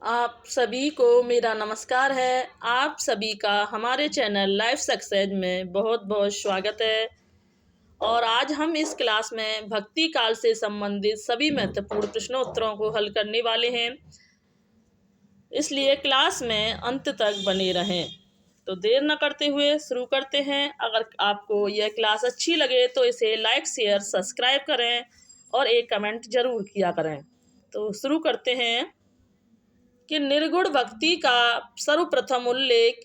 आप सभी को मेरा नमस्कार है। आप सभी का हमारे चैनल लाइफ सक्सेस में बहुत बहुत स्वागत है। और आज हम इस क्लास में भक्ति काल से संबंधित सभी महत्वपूर्ण प्रश्नोत्तरों को हल करने वाले हैं, इसलिए क्लास में अंत तक बने रहें। तो देर न करते हुए शुरू करते हैं। अगर आपको यह क्लास अच्छी लगे तो इसे लाइक शेयर सब्सक्राइब करें और एक कमेंट जरूर किया करें। तो शुरू करते हैं कि निर्गुण भक्ति का सर्वप्रथम उल्लेख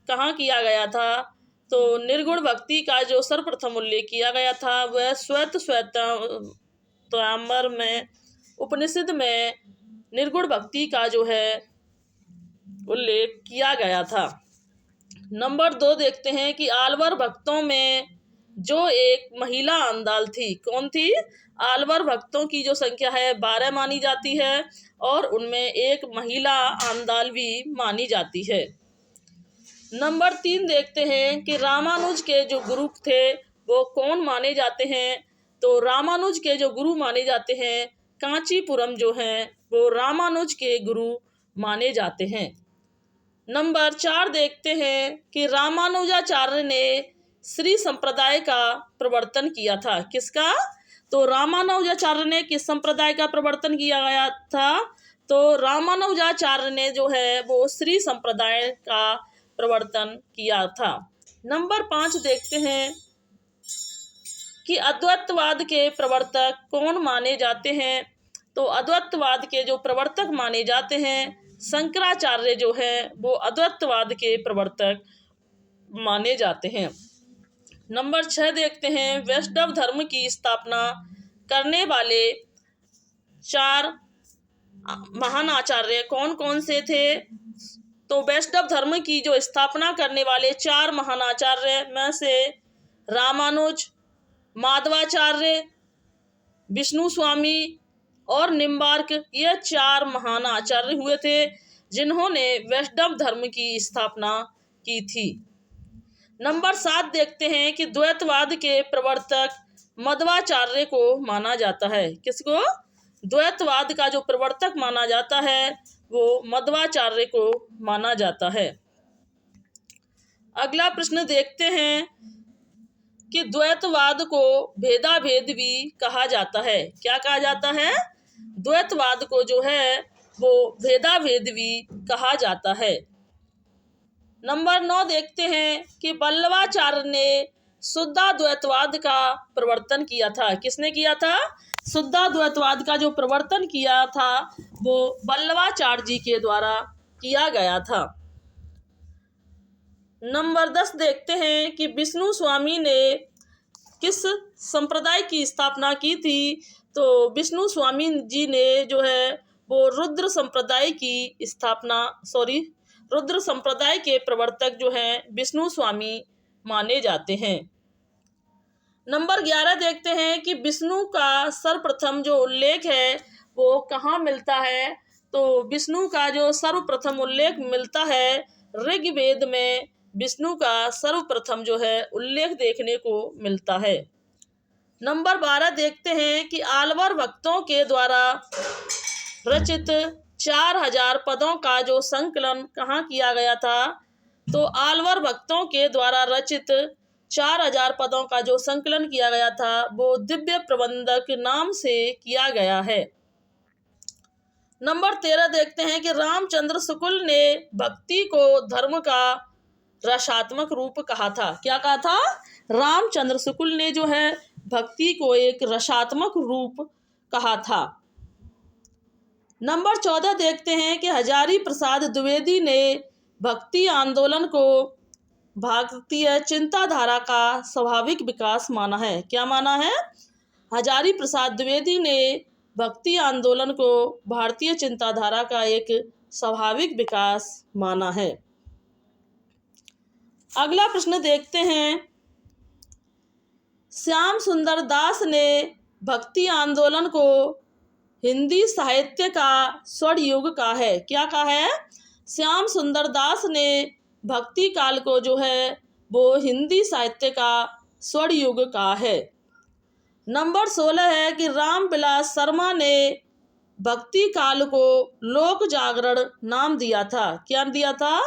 कहाँ किया गया था। तो निर्गुण भक्ति का जो सर्वप्रथम उल्लेख किया गया था वह श्वेतांबर में उपनिषद में निर्गुण भक्ति का जो है उल्लेख किया गया था। नंबर 2 देखते हैं कि आलवर भक्तों में जो एक महिला आंदाल थी, कौन थी? आलवर भक्तों की जो संख्या है 12 मानी जाती है और उनमें एक महिला आंदाल भी मानी जाती है। नंबर 3 देखते हैं कि रामानुज के जो गुरु थे वो कौन माने जाते हैं। तो रामानुज के जो गुरु माने जाते हैं, कांचीपुरम जो हैं वो रामानुज के गुरु माने जाते हैं। नंबर 4 देखते हैं कि रामानुजाचार्य ने श्री संप्रदाय का प्रवर्तन किया था। किसका? तो रामानुजाचार्य ने किस संप्रदाय का प्रवर्तन किया गया था? तो रामानुजाचार्य ने जो है वो श्री संप्रदाय का प्रवर्तन किया था। नंबर 5 देखते हैं कि अद्वैतवाद के प्रवर्तक कौन माने जाते हैं। तो अद्वैतवाद के जो प्रवर्तक माने जाते हैं, शंकराचार्य जो है वो अद्वैतवाद के प्रवर्तक माने जाते हैं। नंबर 6 देखते हैं वैष्णव धर्म की स्थापना करने वाले 4 महान आचार्य कौन कौन से थे। तो वैष्णव धर्म की जो स्थापना करने वाले 4 महान आचार्य में से रामानुज, माधवाचार्य, विष्णु स्वामी और निम्बार्क, ये 4 महान आचार्य हुए थे जिन्होंने वैष्णव धर्म की स्थापना की थी। नंबर 7 देखते हैं कि द्वैतवाद के प्रवर्तक मध्वाचार्य को माना जाता है। किसको? द्वैतवाद का जो प्रवर्तक माना जाता है वो मध्वाचार्य को माना जाता है। अगला प्रश्न देखते हैं कि द्वैतवाद को भेदाभेद भी कहा जाता है। क्या कहा जाता है? द्वैतवाद को जो है वो भेदाभेद भी कहा जाता है। नंबर 9 देखते हैं कि वल्लभाचार्य ने शुद्धाद्वैतवाद का प्रवर्तन किया था। किसने किया था? शुद्धाद्वैतवाद का जो प्रवर्तन किया था वो वल्लभाचार्य जी के द्वारा किया गया था। नंबर 10 देखते हैं कि विष्णु स्वामी ने किस संप्रदाय की स्थापना की थी। तो विष्णु स्वामी जी ने जो है वो रुद्र संप्रदाय के प्रवर्तक जो हैं विष्णु स्वामी माने जाते हैं। नंबर 11 देखते हैं कि विष्णु का सर्वप्रथम जो उल्लेख है वो कहाँ मिलता है। तो विष्णु का जो सर्वप्रथम उल्लेख मिलता है ऋग्वेद में, विष्णु का सर्वप्रथम जो है उल्लेख देखने को मिलता है। नंबर 12 देखते हैं कि आलवर भक्तों के द्वारा रचित 4000 पदों का जो संकलन कहाँ किया गया था। तो आलवर भक्तों के द्वारा रचित 4000 पदों का जो संकलन किया गया था वो दिव्य प्रबंधक नाम से किया गया है। नंबर 13 देखते हैं कि रामचंद्र शुक्ल ने भक्ति को धर्म का रसात्मक रूप कहा था। क्या कहा था? रामचंद्र शुक्ल ने जो है भक्ति को एक रसात्मक रूप कहा था। नंबर 14 देखते हैं कि हजारी प्रसाद द्विवेदी ने भक्ति आंदोलन को भारतीय चिंताधारा का स्वाभाविक विकास माना है। क्या माना है? हजारी प्रसाद द्विवेदी ने भक्ति आंदोलन को भारतीय चिंताधारा का एक स्वाभाविक विकास माना है। अगला प्रश्न देखते हैं श्याम सुंदर दास ने भक्ति आंदोलन को हिंदी साहित्य का स्वर्ण युग कहा है। क्या कहा है? श्याम सुंदर दास ने भक्ति काल को जो है वो हिंदी साहित्य का स्वर्ण युग कहा है। नंबर 16 है कि रामविलास शर्मा ने भक्ति काल को लोक जागरण नाम दिया था। क्या दिया था?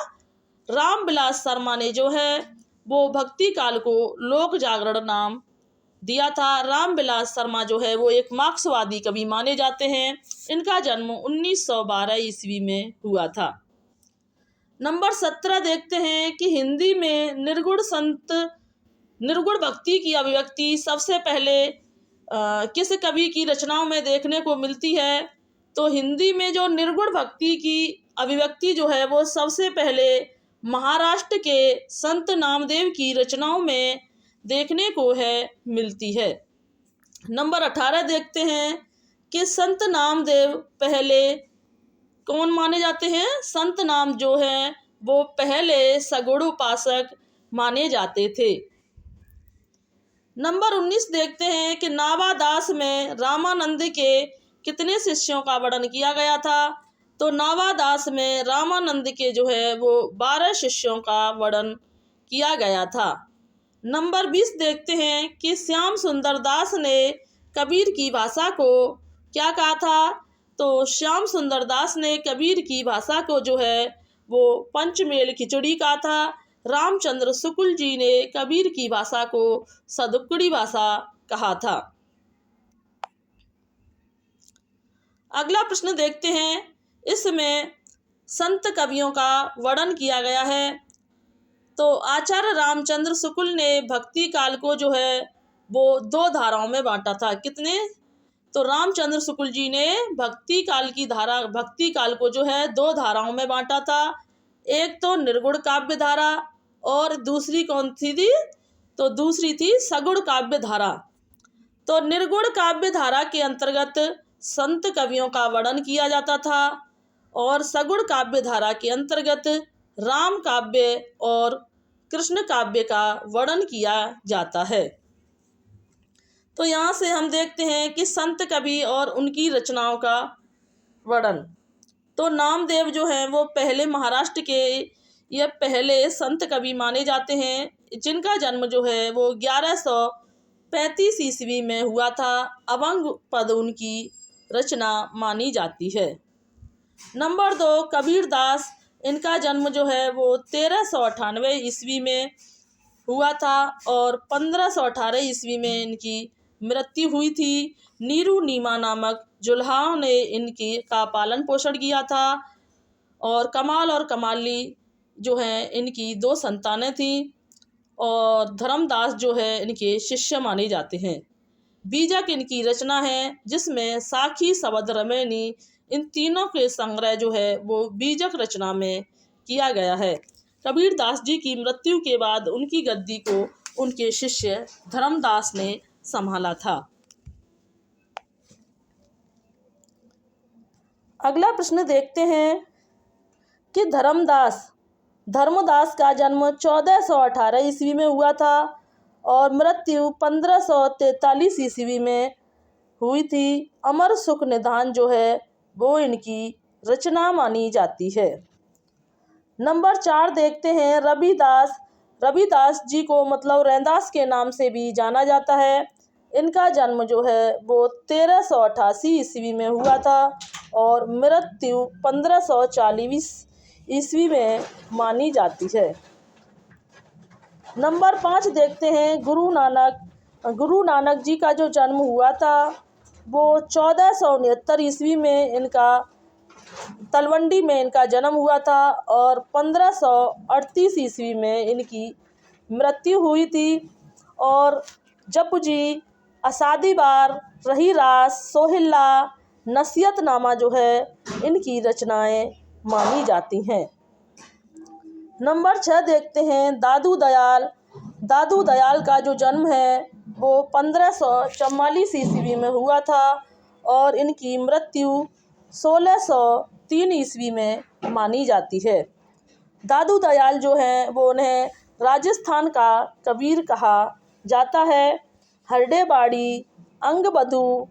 रामविलास शर्मा ने जो है वो भक्ति काल को लोक जागरण नाम दिया था। रामविलास शर्मा जो है वो एक मार्क्सवादी कवि माने जाते हैं। इनका जन्म 1912 ईस्वी में हुआ था। नंबर 17 देखते हैं कि हिंदी में निर्गुण भक्ति की अभिव्यक्ति सबसे पहले किस कवि की रचनाओं में देखने को मिलती है? तो हिंदी में जो निर्गुण भक्ति की अभिव्यक्ति जो है वो सबसे पहले महाराष्ट्र के संत नामदेव की रचनाओं में देखने को मिलती है। नंबर 18 देखते हैं कि संत नामदेव पहले कौन माने जाते हैं? संत नाम जो है वो पहले सगुण उपासक माने जाते थे। नंबर 19 देखते हैं कि नावादास में रामानंद के कितने शिष्यों का वर्णन किया गया था? तो नावादास में रामानंद के जो है वो 12 शिष्यों का वर्णन किया गया था। नंबर 20 देखते हैं कि श्याम सुंदर दास ने कबीर की भाषा को क्या कहा था? तो श्याम सुंदर दास ने कबीर की भाषा को जो है वो पंचमेल खिचड़ी कहा था। रामचंद्र शुक्ल जी ने कबीर की भाषा को सदुक्कड़ी भाषा कहा था। अगला प्रश्न देखते हैं, इसमें संत कवियों का वर्णन किया गया है। तो आचार्य रामचंद्र शुक्ल ने भक्ति काल को जो है वो 2 धाराओं में बांटा था। कितने? तो रामचंद्र शुक्ल जी ने भक्ति काल को जो है 2 धाराओं में बांटा था। एक तो निर्गुण काव्य धारा और दूसरी कौन सी थी? तो दूसरी थी सगुण काव्य धारा। तो निर्गुण काव्य धारा के अंतर्गत संत कवियों का वर्णन किया जाता था और सगुण काव्य धारा के अंतर्गत राम काव्य और कृष्ण काव्य का वर्णन किया जाता है। तो यहाँ से हम देखते हैं कि संत कवि और उनकी रचनाओं का वर्णन। तो नामदेव जो हैं वो पहले महाराष्ट्र के ये पहले संत कवि माने जाते हैं, जिनका जन्म जो है वो 1135 ईस्वी में हुआ था। अभंग पद उनकी रचना मानी जाती है। नंबर 2 कबीरदास, इनका जन्म जो है वो 1398 ईस्वी में हुआ था और 1518 ईस्वी में इनकी मृत्यु हुई थी। नीरू नीमा नामक जुल्हाओं ने इनकी का पालन पोषण किया था और कमाल और कमाली जो हैं इनकी 2 संतानें थीं और धर्मदास जो है इनके शिष्य माने जाते हैं। बीजक इनकी रचना है जिसमें साखी शबद रमैनी इन तीनों के संग्रह जो है वो बीजक रचना में किया गया है। कबीरदास जी की मृत्यु के बाद उनकी गद्दी को उनके शिष्य धर्मदास ने संभाला था। अगला प्रश्न देखते हैं कि धर्मदास का जन्म 1418 ईस्वी में हुआ था और मृत्यु 1543 ईस्वी में हुई थी। अमर सुख निधान जो है वो इनकी रचना मानी जाती है। नंबर 4 देखते हैं रविदास जी को मतलब रैदास के नाम से भी जाना जाता है। इनका जन्म जो है वो 1388 ईस्वी में हुआ था और मृत्यु 1540 ईस्वी में मानी जाती है। नंबर 5 देखते हैं गुरु नानक जी का जो जन्म हुआ था वो 1469 ईस्वी में इनका तलवंडी में इनका जन्म हुआ था और 1538 ईस्वी में इनकी मृत्यु हुई थी। और जपू जी, असादी बार, रही रास, सोहिल्ला, नसीहतनामा जो है इनकी रचनाएं मानी जाती हैं। नंबर 6 देखते हैं दादू दयाल का जो जन्म है वो 1544 ईस्वी में हुआ था और इनकी मृत्यु 1603 ईस्वी में मानी जाती है। दादू दयाल जो है वो उन्हें राजस्थान का कबीर कहा जाता है। हरडेबाड़ी, अंगबधू,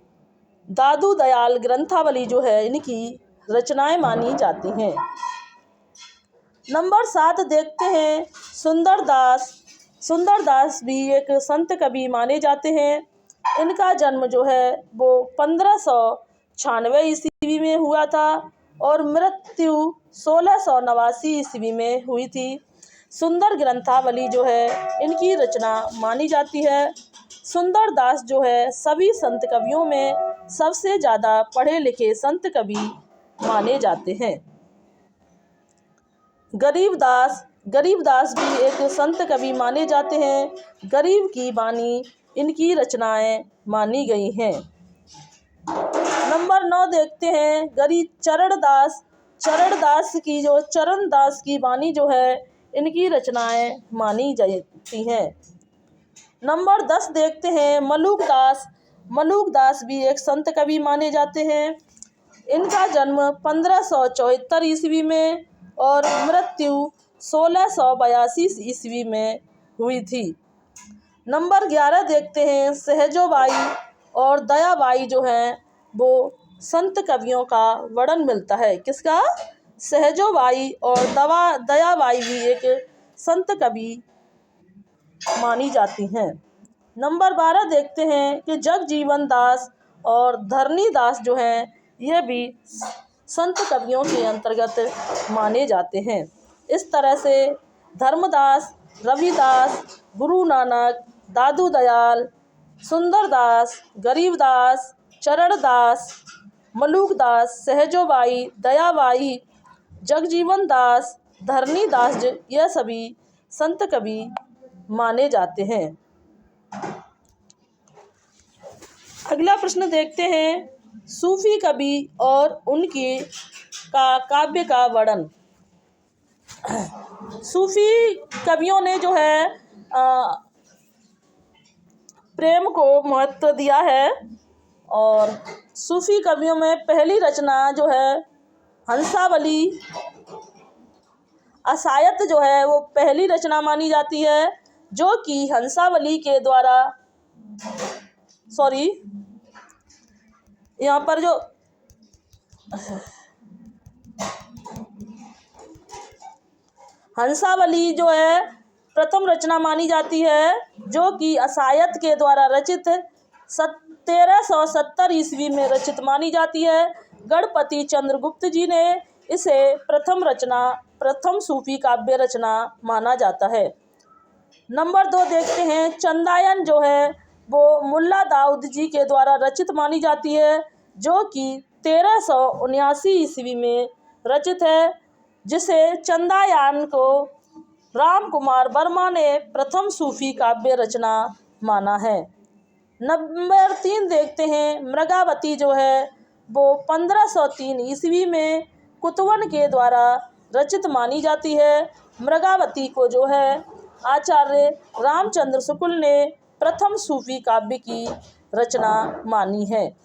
दादू दयाल ग्रंथावली जो है इनकी रचनाएं मानी जाती हैं। नंबर 7 देखते हैं सुंदरदास भी एक संत कवि माने जाते हैं। इनका जन्म जो है वो 1500 1696 ईस्वी में हुआ था और मृत्यु 1689 ईस्वी में हुई थी। सुंदर ग्रंथावली जो है इनकी रचना मानी जाती है। सुंदर दास जो है सभी संत कवियों में सबसे ज़्यादा पढ़े लिखे संत कवि माने जाते हैं। गरीबदास भी एक संत कवि माने जाते हैं। गरीब की बानी इनकी रचनाएं मानी गई हैं। नंबर 9 देखते हैं चरण दास की बानी जो है इनकी रचनाएं मानी जाती हैं। नंबर 10 देखते हैं मलूक दास भी एक संत कवि माने जाते हैं। इनका जन्म 1574 ईस्वी में और मृत्यु 1682 ईस्वी में हुई थी। नंबर 11 देखते हैं सहजोबाई और दयाबाई जो हैं वो संत कवियों का वर्णन मिलता है। किसका? सहजोबाई और दयाबाई भी एक संत कवि मानी जाती हैं। नंबर 12 देखते हैं कि जगजीवन दास और धरनी दास जो हैं ये भी संत कवियों के अंतर्गत माने जाते हैं। इस तरह से धर्मदास, रविदास, गुरु नानक, दादू दयाल, सुंदरदास, गरीबदास, चरणदास, मलूकदास, सहजोबाई, दयाबाई, जगजीवन दास, धरनी दास यह सभी संत कवि माने जाते हैं। अगला प्रश्न देखते हैं सूफी कवि और उनके काव्य का वर्णन। सूफी कवियों ने जो है प्रेम को महत्व दिया है और सूफी कवियों में पहली रचना जो है हंसावली असायत जो है वो पहली रचना मानी जाती है, जो कि हंसावली के द्वारा यहाँ पर जो हंसावली जो है प्रथम रचना मानी जाती है, जो कि असायत के द्वारा रचित 1370 ईस्वी में रचित मानी जाती है। गणपति चंद्रगुप्त जी ने इसे प्रथम सूफी काव्य रचना माना जाता है। नंबर 2 देखते हैं चंदायन जो है वो मुल्ला दाऊद जी के द्वारा रचित मानी जाती है, जो कि 1379 ईस्वी में रचित है, जिसे चंदायन को राम कुमार वर्मा ने प्रथम सूफी काव्य रचना माना है। नंबर 3 देखते हैं मृगावती जो है वो 1503 ईस्वी में कुतवन के द्वारा रचित मानी जाती है। मृगावती को जो है आचार्य रामचंद्र शुक्ल ने प्रथम सूफी काव्य की रचना मानी है।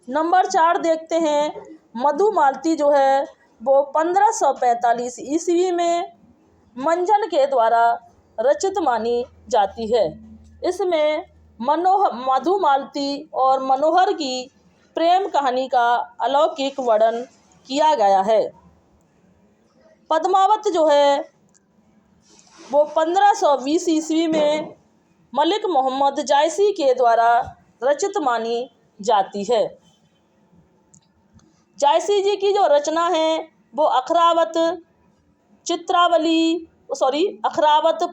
नंबर 4 देखते हैं मधुमालती जो है वो 1545 ईस्वी में मंजन के द्वारा रचित मानी जाती है। इसमें मधुमालती और मनोहर की प्रेम कहानी का अलौकिक वर्णन किया गया है। पद्मावत जो है वो 1520 ईस्वी में मलिक मोहम्मद जायसी के द्वारा रचित मानी जाती है। जायसी जी की जो रचना है वो अखरावत,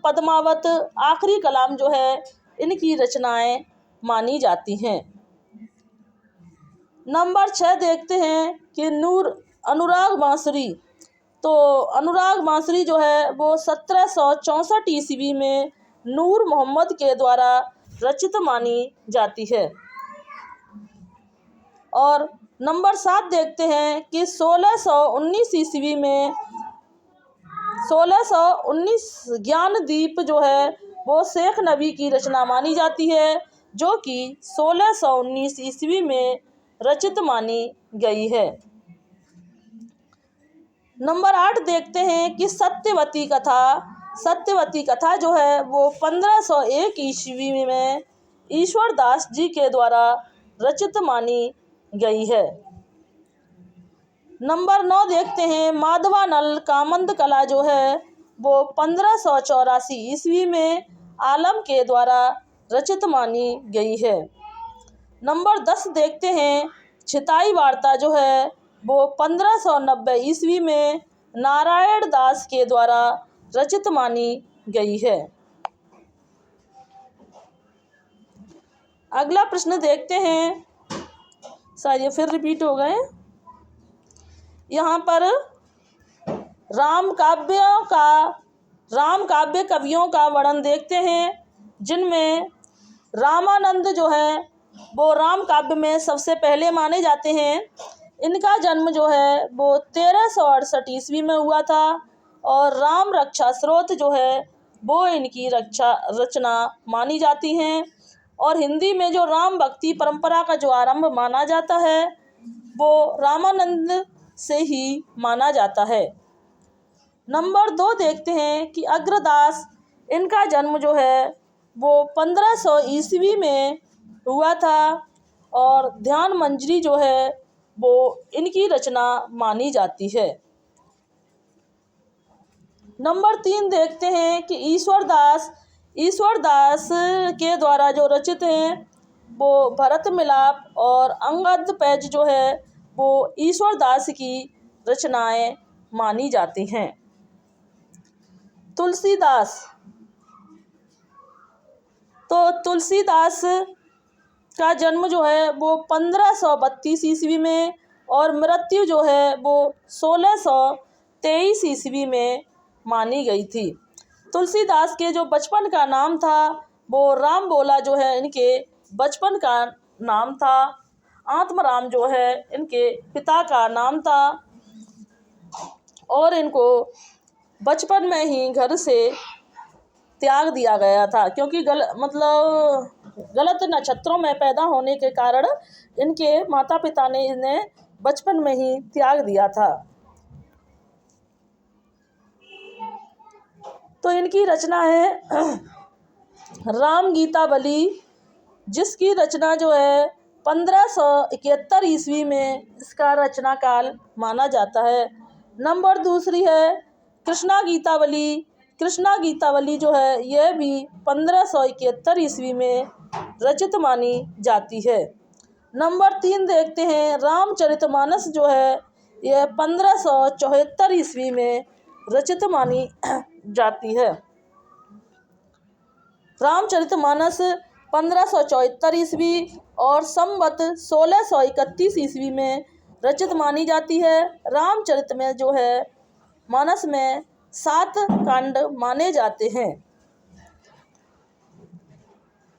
पद्मावत, आखिरी कलाम जो है इनकी रचनाएं मानी जाती हैं। नंबर 6 देखते हैं कि अनुराग बांसुरी। तो अनुराग बांसुरी जो है वो 1764 ईस्वी में नूर मोहम्मद के द्वारा रचित मानी जाती है। और नंबर 7 देखते हैं कि 1619 ईस्वी में 1619 ज्ञानदीप जो है वो शेख नबी की रचना मानी जाती है, जो कि 1619 ईस्वी में रचित मानी गई है। नंबर 8 देखते हैं कि सत्यवती कथा जो है वो 1501 ईस्वी में ईश्वर दास जी के द्वारा रचित मानी गई है। नंबर 9 देखते हैं माधवानल कामंद कला जो है वो 1584 ईस्वी में आलम के द्वारा रचित मानी गई है। नंबर 10 देखते हैं छिताई वार्ता जो है वो 1590 ईस्वी में नारायण दास के द्वारा रचित मानी गई है। अगला प्रश्न देखते हैं, शायद ये फिर रिपीट हो गए। यहाँ पर राम काव्य कवियों का वर्णन देखते हैं, जिनमें रामानंद जो है वो राम काव्य में सबसे पहले माने जाते हैं। इनका जन्म जो है वो 1368 ईस्वी में हुआ था और राम रक्षा स्रोत जो है वो इनकी रचना मानी जाती हैं। और हिंदी में जो राम भक्ति परंपरा का जो आरंभ माना जाता है वो रामानंद से ही माना जाता है। नंबर 2 देखते हैं कि अग्रदास, इनका जन्म जो है वो 1500 ईस्वी में हुआ था और ध्यान मंजरी जो है वो इनकी रचना मानी जाती है। नंबर 3 देखते हैं कि ईश्वर दास के द्वारा जो रचित हैं वो भरत मिलाप और अंगद पैज जो है वो ईश्वर दास की रचनाएं मानी जाती हैं। तुलसीदास, तो तुलसीदास का जन्म जो है वो 1532 ईस्वी में और मृत्यु जो है वो 1623 ईस्वी में मानी गई थी। तुलसीदास के जो बचपन का नाम था वो राम बोला जो है इनके बचपन का नाम था। आत्मराम जो है इनके पिता का नाम था और इनको बचपन में ही घर से त्याग दिया गया था, क्योंकि गलत नक्षत्रों में पैदा होने के कारण इनके माता पिता ने इन्हें बचपन में ही त्याग दिया था। तो इनकी रचना है राम गीतावली, जिसकी रचना जो है 1571 ईस्वी में इसका रचना काल माना जाता है। नंबर 2 है कृष्णा गीतावली जो है यह भी 1571 ईस्वी में रचित मानी जाती है। नंबर 3 देखते हैं रामचरितमानस जो है यह 1574 ईस्वी में रचित मानी जाती है। रामचरितमानस 1574 ईस्वी और संवत 1631 ईस्वी में रचित मानी जाती है। रामचरित में जो है मानस में 7 कांड माने जाते हैं।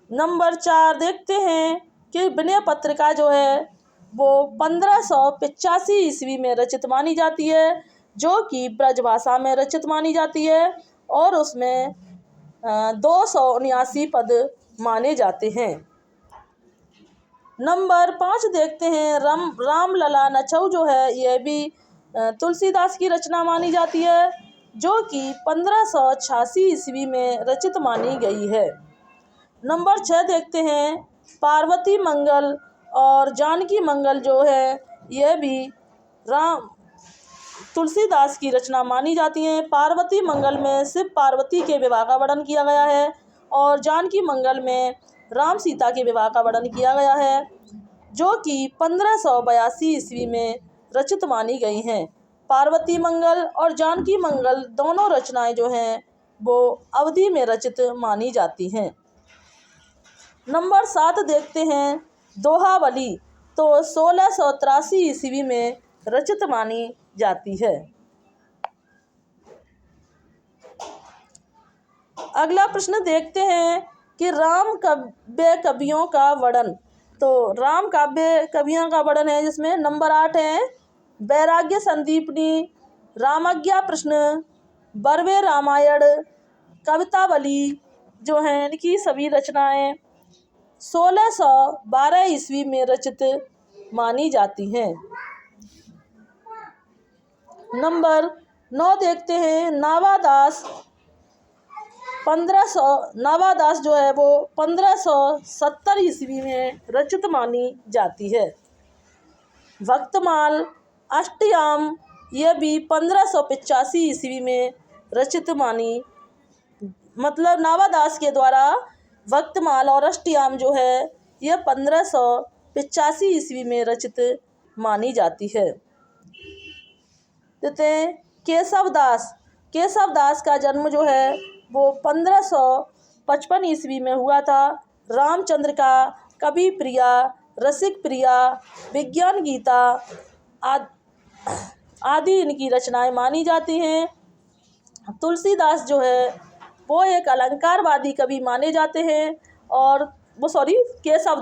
नंबर 4 देखते हैं कि विनय पत्रिका जो है वो 1585 ईस्वी में रचित मानी जाती है, जो कि ब्रजभाषा में रचित मानी जाती है और उसमें 279 पद माने जाते हैं। नंबर 5 देखते हैं रामलला नछऊ जो है यह भी तुलसीदास की रचना मानी जाती है, जो कि 1586 ईस्वी में रचित मानी गई है। नंबर 6 देखते हैं पार्वती मंगल और जानकी मंगल जो है यह भी तुलसीदास की रचना मानी जाती हैं। पार्वती मंगल में शिव पार्वती के विवाह का वर्णन किया गया है और जानकी मंगल में राम सीता के विवाह का वर्णन किया गया है, जो कि 1582 ईस्वी में रचित मानी गई हैं। पार्वती मंगल और जानकी मंगल दोनों रचनाएं जो हैं वो अवधि में रचित मानी जाती हैं। नंबर 7 देखते हैं दोहावली, तो 1683 ईस्वी में रचित मानी जाती है। अगला प्रश्न देखते हैं कि राम काव्य कवियों का वर्णन। तो राम काव्य कवियों का वर्णन है, जिसमें नंबर 8 है वैराग्य संदीपनी, रामज्ञा प्रश्न, बर्वे रामायण, कवितावली जो हैं इनकी सभी रचनाएं 1612 ईस्वी में रचित मानी जाती हैं। नंबर 9 देखते हैं नावादास जो है वो 1570 ईस्वी में रचित मानी जाती है। भक्तमाल अष्टयाम यह भी 1585 ईस्वी में रचित मानी, नावादास के द्वारा भक्तमाल और अष्टयाम जो है यह 1585 85 ईस्वी में रचित मानी जाती है। देते हैं केशव दास। केशव दास का जन्म जो है वो 1555 ईस्वी में हुआ था। रामचंद्र का कवि प्रिया, रसिक प्रिया, विज्ञान गीता आदि इनकी रचनाएं मानी जाती हैं। तुलसीदास जो है वो एक अलंकारवादी कवि माने जाते हैं। और केशव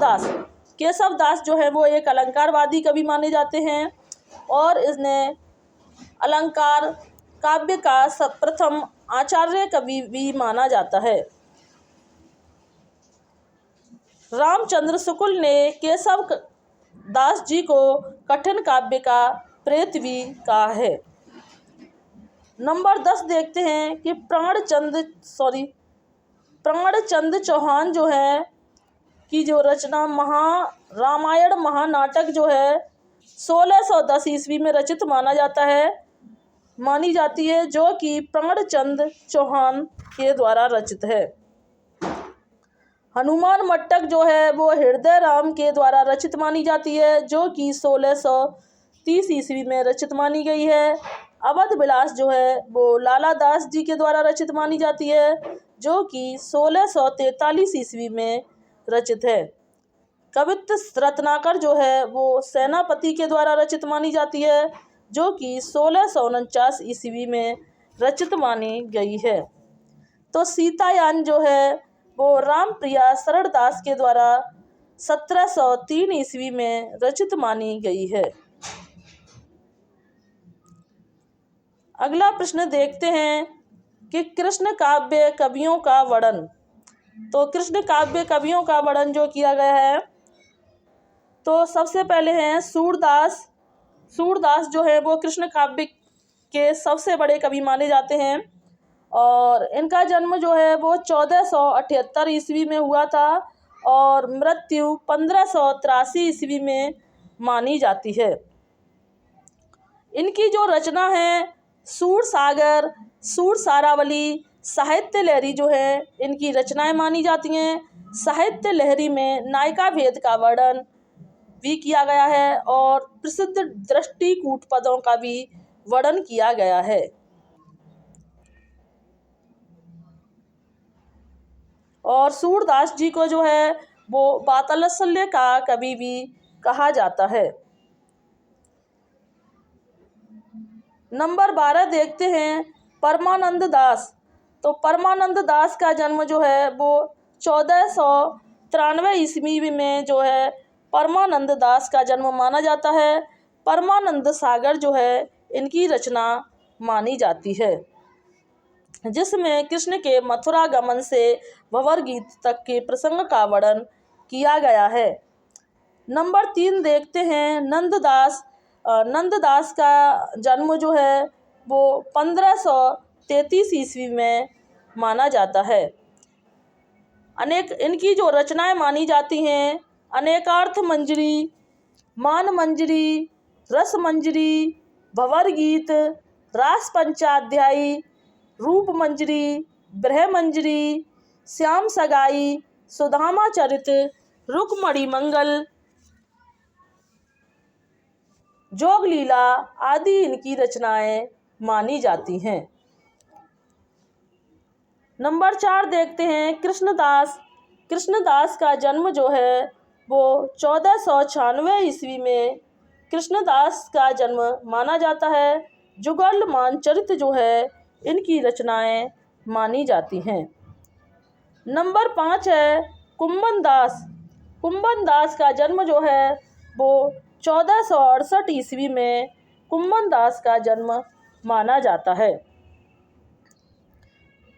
दास जो है वो एक अलंकारवादी कवि माने जाते हैं और इसने अलंकार काव्य का प्रथम आचार्य कवि भी माना जाता है। रामचंद्र शुक्ल ने केशव दास जी को कठिन काव्य का प्रेत भी कहा है। नंबर 10 देखते हैं कि प्राणचंद चौहान जो है की जो रचना रामायण महानाटक जो है 1610 ईस्वी में रचित मानी जाती है, जो कि प्राणचंद चौहान के द्वारा रचित है। हनुमान मट्टक जो है वो हृदय राम के द्वारा रचित मानी जाती है, जो कि 1630 ईस्वी में रचित मानी गई है। अवध विलास जो है वो लाला दास जी के द्वारा रचित मानी जाती है, जो कि 1643 ईस्वी में रचित है। कवित्त रत्नाकर जो है वो सेनापति के द्वारा रचित मानी जाती है, जो कि 1649 ईस्वी में रचित मानी गई है। तो सीतायान जो है वो रामप्रिया शरण दास के द्वारा 1703 ईस्वी में रचित मानी गई है। अगला प्रश्न देखते हैं कि कृष्ण काव्य कवियों का वर्णन। तो कृष्ण काव्य कवियों का वर्णन जो किया गया है, तो सबसे पहले हैं सूरदास। सूरदास जो है वो कृष्ण काव्य के सबसे बड़े कवि माने जाते हैं और इनका जन्म जो है वो 1478 ईस्वी में हुआ था और मृत्यु 1583 ईस्वी में मानी जाती है। इनकी जो रचना है सूर सागर, सूर सारावली, साहित्य लहरी जो है इनकी रचनाएं मानी जाती हैं। साहित्य लहरी में नायिका भेद का वर्णन भी किया गया है और प्रसिद्ध दृष्टिकूट पदों का भी वर्णन किया गया है। और सूरदास जी को जो है वो वात्सल्य का कवि भी कहा जाता है। नंबर 12 देखते हैं परमानंद दास। तो परमानंद दास का जन्म जो है वो 1493 ईस्वी में जो है परमानंद दास का जन्म माना जाता है। परमानंद सागर जो है इनकी रचना मानी जाती है, जिसमें कृष्ण के मथुरा गमन से भंवर गीत तक के प्रसंग का वर्णन किया गया है। नंबर 3 देखते हैं नंददास। नंददास का जन्म जो है वो 1533 ईस्वी में माना जाता है। इनकी जो रचनाएं मानी जाती हैं अनेकार्थ मंजरी, मान मंजरी, रस मंजरी, भंवर गीत, रास पंचाध्यायी, रूप मंजरी, ब्रह मंजरी, श्याम सगाई, सुदामा चरित, रुक्मणी मंगल, जोग लीला आदि इनकी रचनाएं मानी जाती हैं। नंबर 4 देखते हैं कृष्णदास। कृष्णदास का जन्म जो है वो 1496 ईस्वी में कृष्णदास का जन्म माना जाता है। जुगल मानचरित जो है इनकी रचनाएं मानी जाती हैं। नंबर 5 है कुंभन दास। कुंभन दास का जन्म जो है वो 1468 ईस्वी में कुंभन दास का जन्म माना जाता है।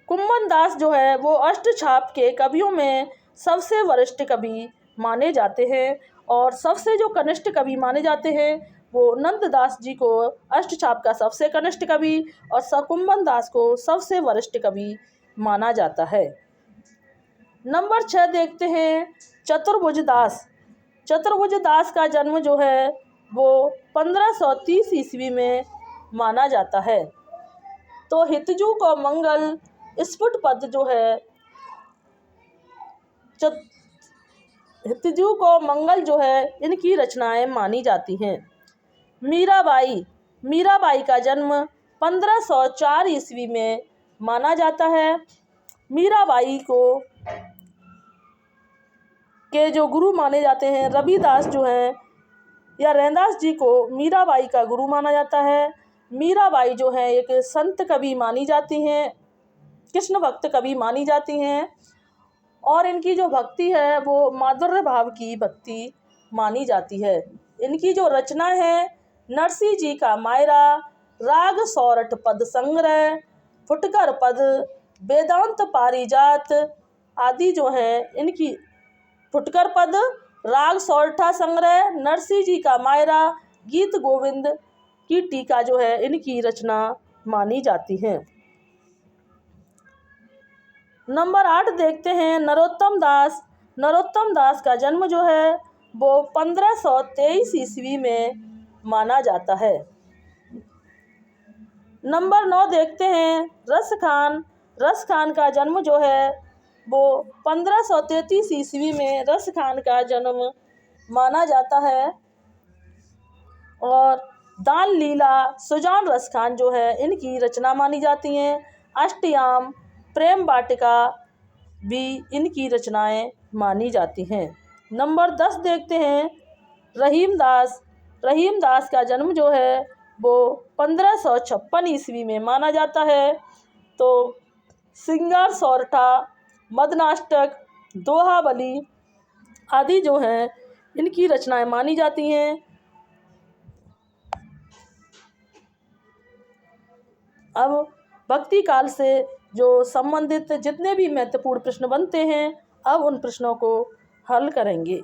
कुंभन दास जो है वो अष्टछाप के कवियों में सबसे वरिष्ठ कवि माने जाते हैं और सबसे जो कनिष्ठ कवि माने जाते हैं वो नंददास जी को अष्टछाप का सबसे कनिष्ठ कवि और कुंभन दास को सबसे वरिष्ठ कवि माना जाता है। नंबर 6 देखते हैं चतुर्भुज दास। चतुर्भुज दास का जन्म जो है वो 1530 ईस्वी में माना जाता है। तो हितजू को मंगल स्फुट पद जो है हितजू को मंगल जो है इनकी रचनाएं मानी जाती हैं। मीराबाई का जन्म 1504 ईस्वी में माना जाता है। मीराबाई को के जो गुरु माने जाते हैं, रविदास जो हैं या रैदास जी को मीराबाई का गुरु माना जाता है। मीराबाई जो है एक संत कवि मानी जाती हैं, कृष्ण भक्त कवि मानी जाती हैं और इनकी जो भक्ति है वो माधुर्य भाव की भक्ति मानी जाती है। इनकी जो रचना है नरसिंह जी का मायरा, राग सौरठ पद संग्रह, फुटकर पद, वेदांत पारिजात आदि जो है इनकी फुटकर पद, राग सौरठा संग्रह, नरसिंह जी का मायरा, गीत गोविंद की टीका जो है इनकी रचना मानी जाती है। नंबर 8 देखते हैं नरोत्तम दास। नरोत्तम दास का जन्म जो है वो 1523 ईस्वी में माना जाता है। नंबर 9 देखते हैं रस खान। रस खान का जन्म जो है वो 1533 ईस्वी में रस खान का जन्म माना जाता है और दान लीला सुजान रस खान जो है इनकी रचना मानी जाती हैं। अष्टयाम, प्रेम वाटिका भी इनकी रचनाएं मानी जाती हैं। नंबर 10 देखते हैं रहीम दास। रहीम दास का जन्म जो है वो 1556 ईस्वी में माना जाता है। तो सिंगार सौरठा, मदनाष्टक, दोहाबली आदि जो हैं इनकी रचनाएं मानी जाती हैं। अब भक्ति काल से जो संबंधित जितने भी महत्वपूर्ण प्रश्न बनते हैं अब उन प्रश्नों को हल करेंगे,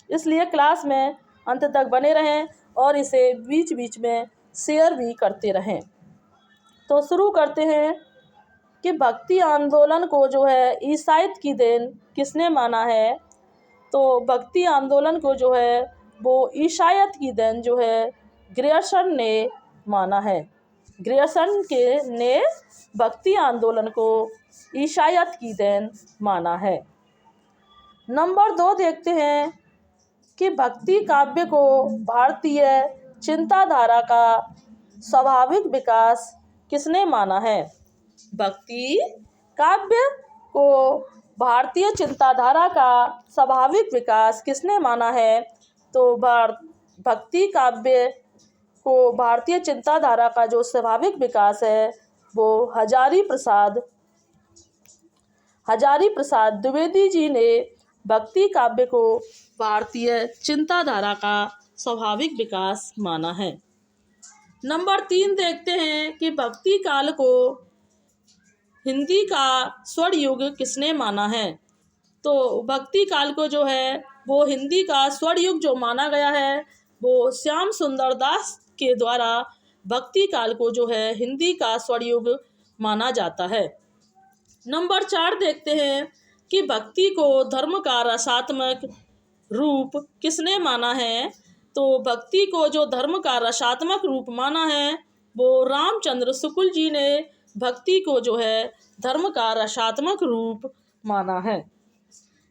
इसलिए क्लास में अंत तक बने रहें और इसे बीच बीच में शेयर भी करते रहें। तो शुरू करते हैं कि भक्ति आंदोलन को जो है ईसाईयत की देन किसने माना है। तो भक्ति आंदोलन को जो है वो ईसाईयत की देन जो है ग्रियर्सन ने माना है। ग्रियर्सन ने भक्ति आंदोलन को ईसाईयत की देन माना है। नंबर 2 देखते हैं कि भक्ति काव्य को भारतीय चिंताधारा का स्वाभाविक विकास किसने माना है। भक्ति काव्य को भारतीय चिंताधारा का स्वाभाविक विकास किसने माना है। तो भक्ति काव्य को भारतीय चिंताधारा का जो स्वाभाविक विकास है वो हजारी प्रसाद द्विवेदी जी ने भक्ति काव्य को भारतीय चिंताधारा का स्वाभाविक विकास माना है। नंबर 3 देखते हैं कि भक्ति काल को हिंदी का स्वर्ण युग किसने माना है। तो भक्ति काल को जो है वो हिंदी का स्वर्ण युग जो माना गया है वो श्याम सुंदर दास के द्वारा भक्ति काल को जो है हिंदी का स्वर्ण युग माना जाता है। नंबर 4 देखते हैं कि भक्ति को धर्म का रसात्मक रूप किसने माना है। तो भक्ति को जो धर्म का रसात्मक रूप माना है वो रामचंद्र शुक्ल जी ने भक्ति को जो है धर्म का रसात्मक रूप माना है।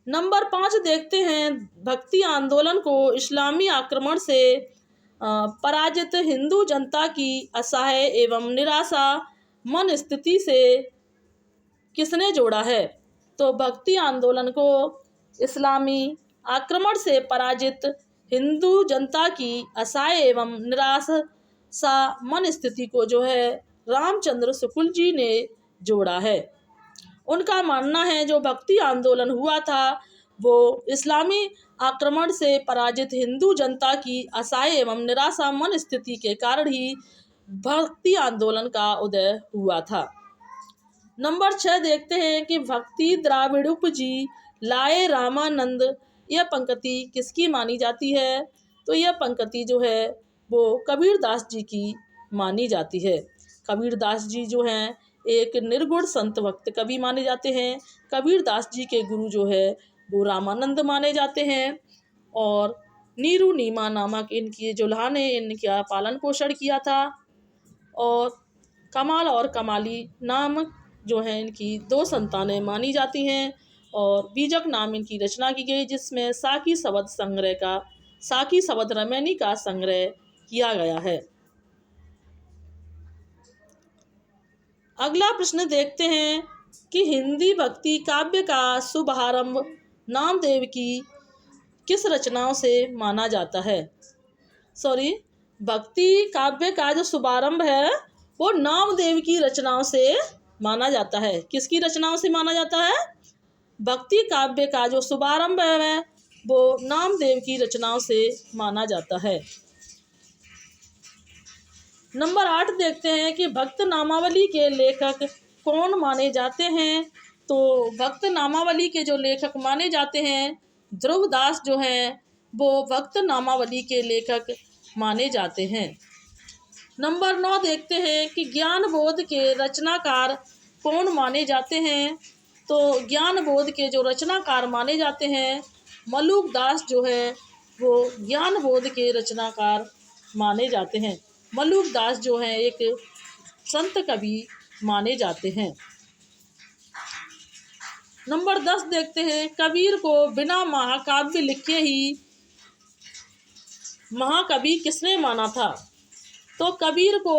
नंबर 5 देखते हैं भक्ति आंदोलन को इस्लामी आक्रमण से पराजित हिंदू जनता की असहाय एवं निराशा मन स्थिति से किसने जोड़ा है। तो भक्ति आंदोलन को इस्लामी आक्रमण से पराजित हिंदू जनता की असहाय एवं निराशा मन स्थिति को जो है रामचंद्र शुक्ल जी ने जोड़ा है। उनका मानना है जो भक्ति आंदोलन हुआ था वो इस्लामी आक्रमण से पराजित हिंदू जनता की असहाय एवं निराशा मन स्थिति के कारण ही भक्ति आंदोलन का उदय हुआ था। नंबर 6 देखते हैं कि भक्ति द्राविड़ उपजी लाए रामानंद, यह पंक्ति किसकी मानी जाती है। तो यह पंक्ति जो है वो कबीरदास जी की मानी जाती है। कबीरदास जी जो हैं एक निर्गुण संत भक्त कवि माने जाते हैं। कबीरदास जी के गुरु जो है वो रामानंद माने जाते हैं और नीरू नीमा नामक इनकी जुल्हा ने इनका पालन पोषण किया था और कमाल और कमाली नामक जो है इनकी 2 संतानें मानी जाती हैं और बीजक नाम इनकी रचना की गई, जिसमें साकी शबद रमैनी का संग्रह किया गया है। अगला प्रश्न देखते हैं कि हिंदी भक्ति काव्य का शुभारंभ नामदेव की किस रचनाओं से माना जाता है। भक्ति काव्य का जो शुभारंभ है वो नामदेव की रचनाओं से माना जाता है। किसकी रचनाओं से माना जाता है? भक्ति काव्य का जो शुभारंभ है वो नामदेव की रचनाओं से माना जाता है। नंबर 8 देखते हैं कि भक्त नामावली के लेखक कौन माने जाते हैं। तो भक्त नामावली के जो लेखक माने जाते हैं, ध्रुवदास जो हैं वो भक्त नामावली के लेखक माने जाते हैं। नंबर 9 देखते हैं कि ज्ञान बोध के रचनाकार कौन माने जाते हैं। तो ज्ञान बोध के जो रचनाकार माने जाते हैं, मलुक दास जो है वो ज्ञान बोध के रचनाकार माने जाते हैं। मलुक दास जो हैं एक संत कवि माने जाते हैं। नंबर 10 देखते हैं, कबीर को बिना महाकाव्य लिखे ही महाकवि किसने माना था। तो कबीर को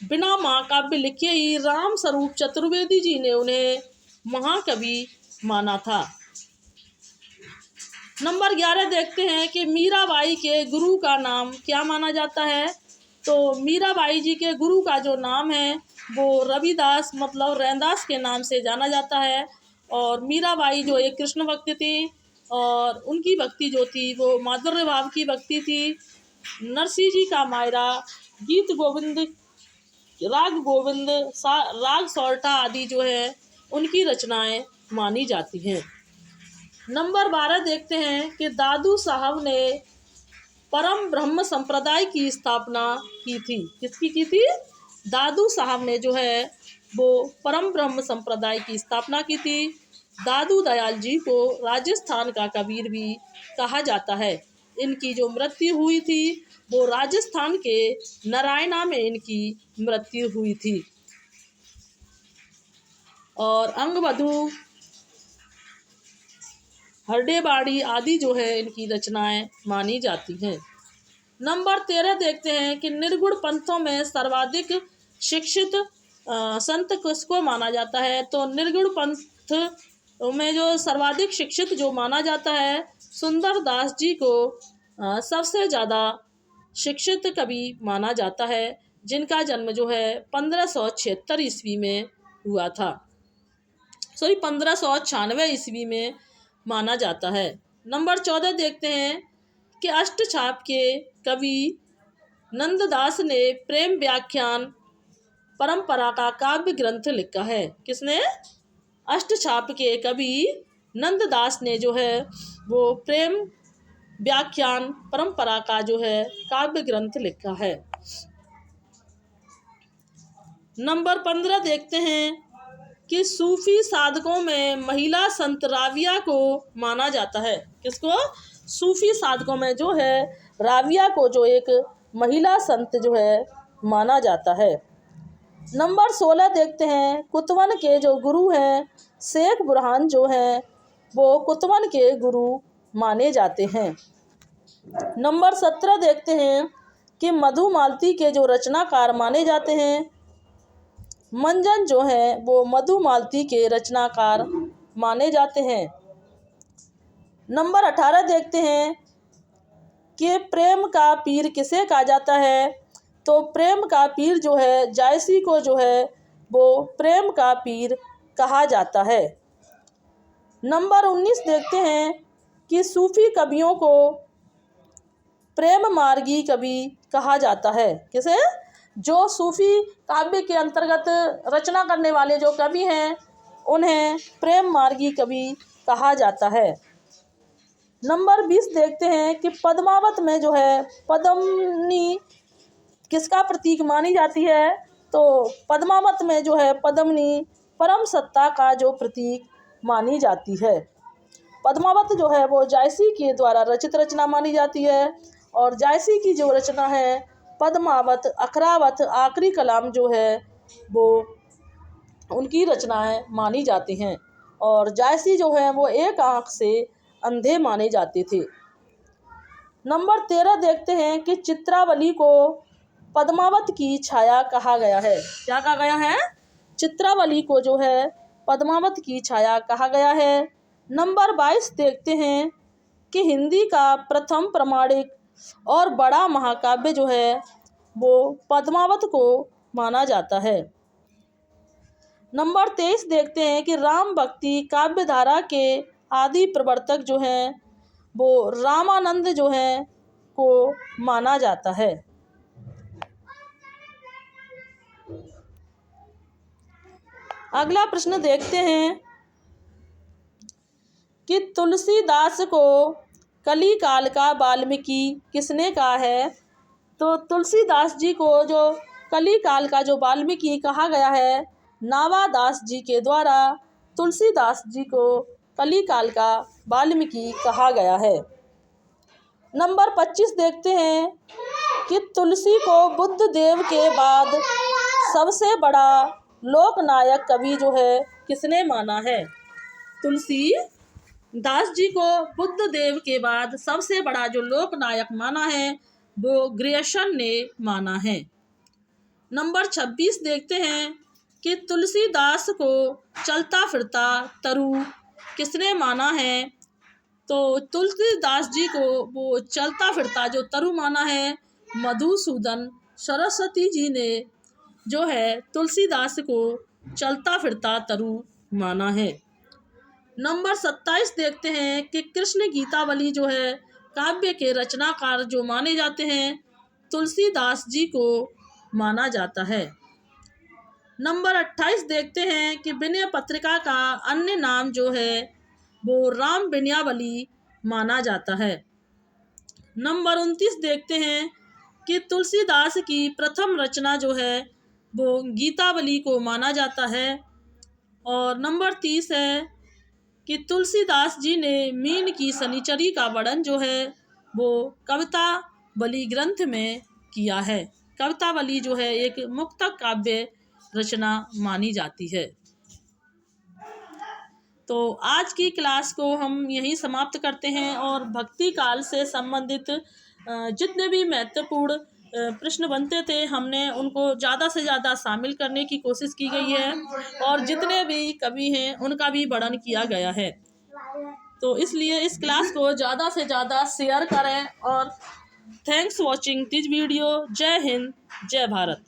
बिना महाकाव्य लिखे ही राम स्वरूप चतुर्वेदी जी ने उन्हें महाकवि माना था। नंबर 11 देखते हैं कि मीराबाई के गुरु का नाम क्या माना जाता है। तो मीराबाई जी के गुरु का जो नाम है वो रविदास मतलब रैनदास के नाम से जाना जाता है। और मीराबाई जो एक कृष्ण भक्त थी और उनकी भक्ति जो थी वो माधुर्य भाव की भक्ति थी। नरसिंह जी का मायरा, गीत गोविंद, राग गोविंद, राग सौरठा आदि जो है उनकी रचनाएं मानी जाती हैं। नंबर 12 देखते हैं कि दादू साहब ने परम ब्रह्म संप्रदाय की स्थापना की थी। किसकी की थी? दादू साहब ने जो है वो परम ब्रह्म संप्रदाय की स्थापना की थी। दादू दयाल जी को राजस्थान का कबीर भी कहा जाता है। इनकी जो मृत्यु हुई थी वो राजस्थान के नारायणा में इनकी मृत्यु हुई थी। और अंगबधू, हरडेबाड़ी आदि जो है इनकी रचनाएं मानी जाती हैं। नंबर 13 देखते हैं कि निर्गुण पंथों में सर्वाधिक शिक्षित संत किसको माना जाता है। तो निर्गुण पंथ में जो सर्वाधिक शिक्षित जो माना जाता है, सुंदर दास जी को सबसे ज़्यादा शिक्षित कवि माना जाता है, जिनका जन्म जो है 1576 ईस्वी में हुआ था। 1596 ईस्वी में माना जाता है। नंबर 14 देखते हैं कि अष्टछाप के कवि नंददास ने प्रेम व्याख्यान परंपरा का काव्य ग्रंथ लिखा है। किसने? अष्टछाप के कवि नंददास ने जो है वो प्रेम व्याख्यान परंपरा का जो है काव्य ग्रंथ लिखा है। नंबर 15 देखते हैं कि सूफी साधकों में महिला संत राविया को माना जाता है। किसको? सूफी साधकों में जो है राविया को जो एक महिला संत जो है माना जाता है। नंबर 16 देखते हैं, कुतवन के जो गुरु हैं शेख बुरहान जो हैं वो कुतवन के गुरु माने जाते हैं। नंबर 17 देखते हैं कि मधुमालती के जो रचनाकार माने जाते हैं, मंजन जो है वो मधुमालती के रचनाकार माने जाते हैं। नंबर 18 देखते हैं कि प्रेम का पीर किसे कहा जाता है। तो प्रेम का पीर जो है जायसी को जो है वो प्रेम का पीर कहा जाता है। नंबर 19 देखते हैं कि सूफी कवियों को प्रेम मार्गी कवि कहा जाता है। किसे? जो सूफी काव्य के अंतर्गत रचना करने वाले जो कवि हैं उन्हें प्रेम मार्गी कवि कहा जाता है। नंबर 20 देखते हैं कि पद्मावत में जो है पद्मनी किसका प्रतीक मानी जाती है। तो पद्मावत में जो है पद्मनी परम सत्ता का जो प्रतीक मानी जाती है। पद्मावत जो है वो जायसी के द्वारा रचित रचना मानी जाती है और जायसी की जो रचना है पद्मावत, अखरावत, आखिरी कलाम जो है वो उनकी रचनाएं मानी जाती हैं। और जायसी जो है वो एक आंख से अंधे माने जाते थे। नंबर 13 देखते हैं कि चित्रावली को पद्मावत की छाया कहा गया है। क्या कहा गया है? चित्रावली को जो है पद्मावत की छाया कहा गया है। नंबर 22 देखते हैं कि हिंदी का प्रथम प्रमाणिक और बड़ा महाकाव्य जो है वो पद्मावत को माना जाता है। नंबर 23 देखते हैं कि राम भक्ति काव्य धारा के आदि प्रवर्तक जो हैं वो रामानंद जो है को माना जाता है। अगला प्रश्न देखते हैं कि तुलसीदास को कली काल का वाल्मीकि किसने कहा है? तो तुलसीदास जी को जो कली काल का जो वाल्मीकि कहा गया है, नावादास जी के द्वारा तुलसीदास जी को कली काल का वाल्मीकि कहा गया है। नंबर 25 देखते हैं कि तुलसी को बुद्ध देव के बाद सबसे बड़ा लोकनायक कवि जो है किसने माना है? तुलसी दास जी को बुद्ध देव के बाद सबसे बड़ा जो लोकनायक माना है वो ग्रियर्सन ने माना है। नंबर 26 देखते हैं कि तुलसीदास को चलता फिरता तरु किसने माना है? तो तुलसीदास जी को वो चलता फिरता जो तरु माना है मधुसूदन सरस्वती जी ने जो है तुलसीदास को चलता फिरता तरु माना है। नंबर 27 देखते हैं कि कृष्ण गीतावली जो है काव्य के रचनाकार जो माने जाते हैं तुलसीदास जी को माना जाता है। नंबर 28 देखते हैं कि विनय पत्रिका का अन्य नाम जो है वो राम विनयावली माना जाता है। नंबर 29 देखते हैं कि तुलसीदास की प्रथम रचना जो है वो गीतावली को माना जाता है। और नंबर 30 है कि तुलसीदास जी ने मीन की शनिचरी का वर्णन जो है वो कवितावली ग्रंथ में किया है। कवितावली जो है एक मुक्तक काव्य रचना मानी जाती है। तो आज की क्लास को हम यहीं समाप्त करते हैं और भक्ति काल से संबंधित जितने भी महत्वपूर्ण प्रश्न बनते थे हमने उनको ज़्यादा से ज़्यादा शामिल करने की कोशिश की गई है और जितने भी कवि हैं उनका भी वर्णन किया गया है। तो इसलिए इस क्लास को ज़्यादा से ज़्यादा शेयर करें और थैंक्स वॉचिंग दिस वीडियो। जय हिंद, जय भारत।